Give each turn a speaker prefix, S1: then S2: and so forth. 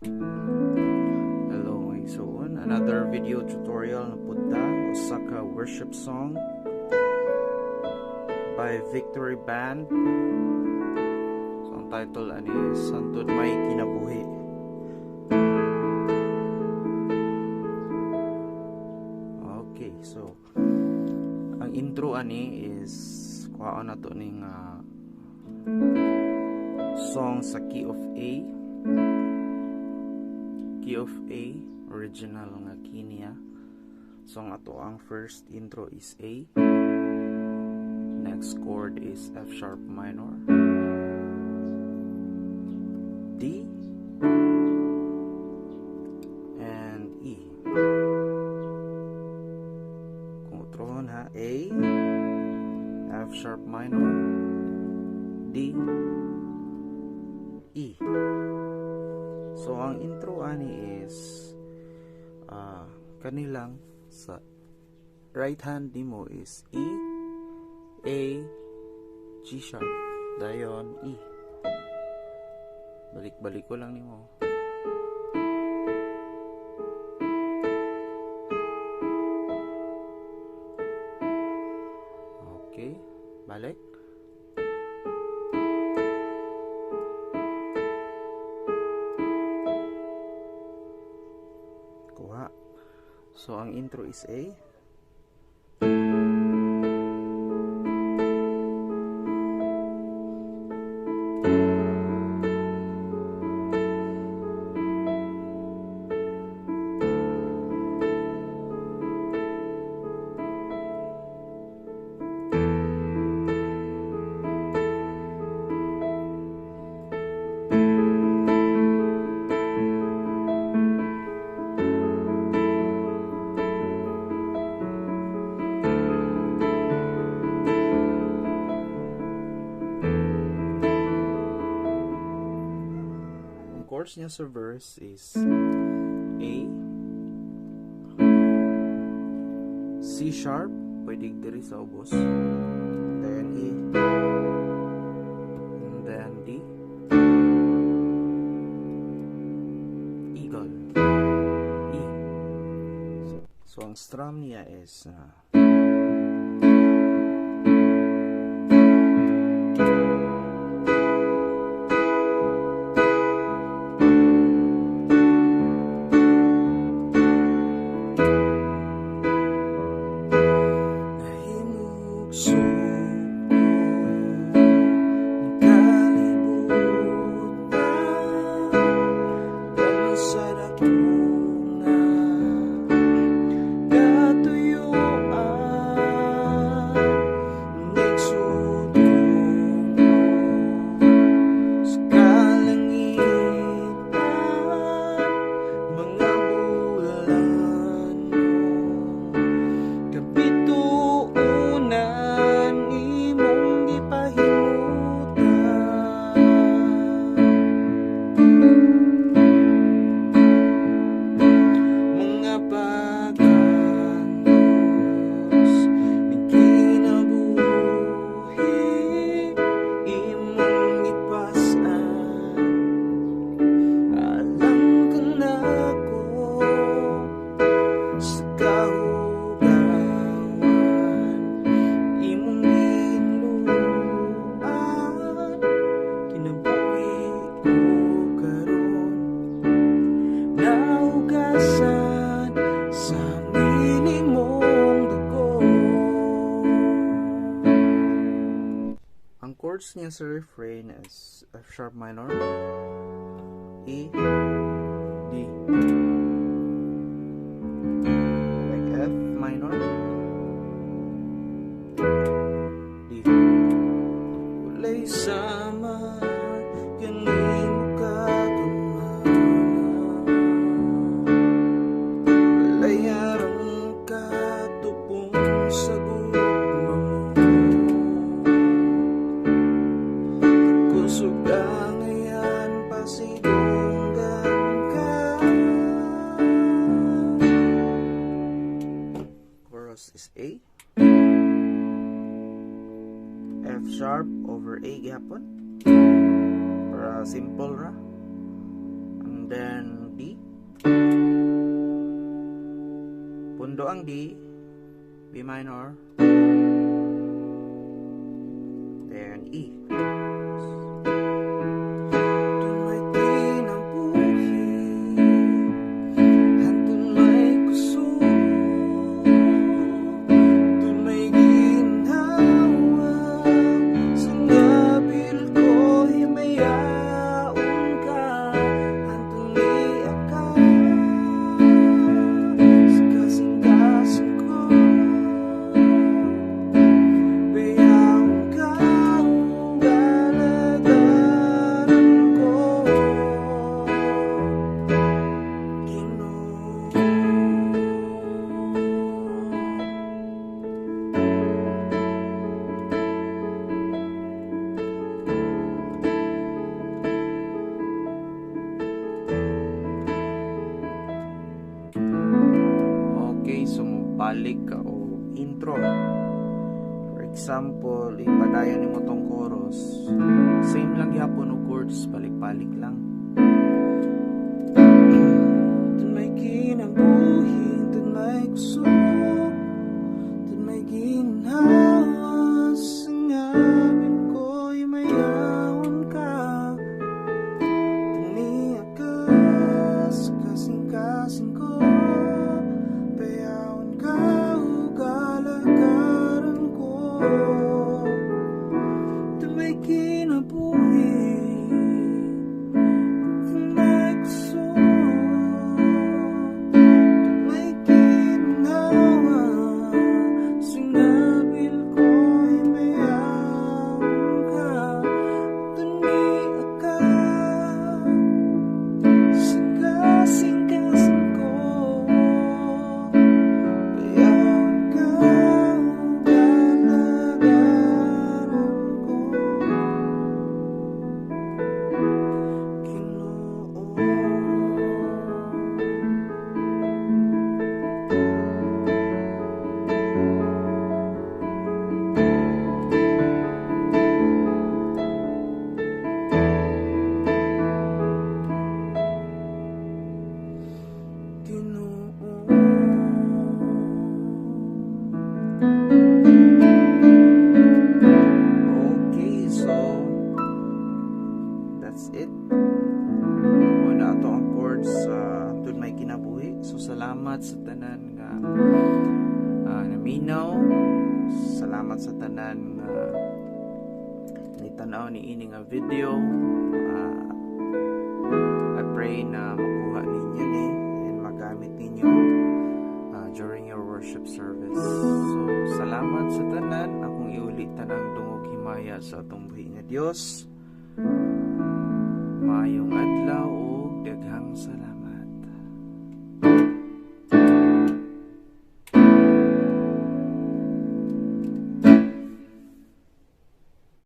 S1: Hello mga igsoon, another video tutorial na punta usa ka worship song by Victory Band. So ang title ani Hangtud may Kinabuhi. Okay, so ang intro ani is kuha na to ning song sa key of A. Key of A, original nga key niya. So ang ato ang first intro is A. Next chord is F sharp minor, D, and E. Kung utrohon ha, A, F sharp minor, D, E. So ang intro ani is kanilang sa right hand nimo is E, A, G sharp, dayon E. Balik-balik ko lang nimo. Okay, balik. Kuha. So ang intro is A. Chords niya sa verse is A, C sharp, pwede diri sa ubos, then E, and then D, eagle, E. So ang strum niya is Nahimugso kalibutan sa dako nga katuyoan ning sud-ong sa kalangitan mga bulan kabitoonan imong gipahimutan mga pag-antos ning kinabuhi imong gipas-an alang ka nako sa kahugawan imong ginuan kinabuhi ko karon naugasan sa niini mong dako. Ang chords niya sa refrain is F sharp minor, E, D, like F minor, D. Ulay sama kanimo kagamana, walay arang katupong sa gugma mo. Kusog ang ayan pasidunggan ka. Chorus is A, F sharp over A gihapon para simple ra. And and then D. Pundo ang D, B minor, then E. Balik ka o intro. For example, ipadayon ni mo tong chorus. Same lang gihapon o chords, balik-balik lang. Dun may kinabuhi, dun may gusto, dun may ginhawa, sa ngapin ko'y mayawan ka. Tuniakas, kasing-kasing ko, salamat sa tanan nga naminaw. Salamat sa tanan nga nitanaw ni ini nga video. I pray na makuha ninyo ni and magamit ninyo during your worship service. So salamat sa tanan. Akong iulitan ang dungog himaya sa atong buhi nga Dios. Maayong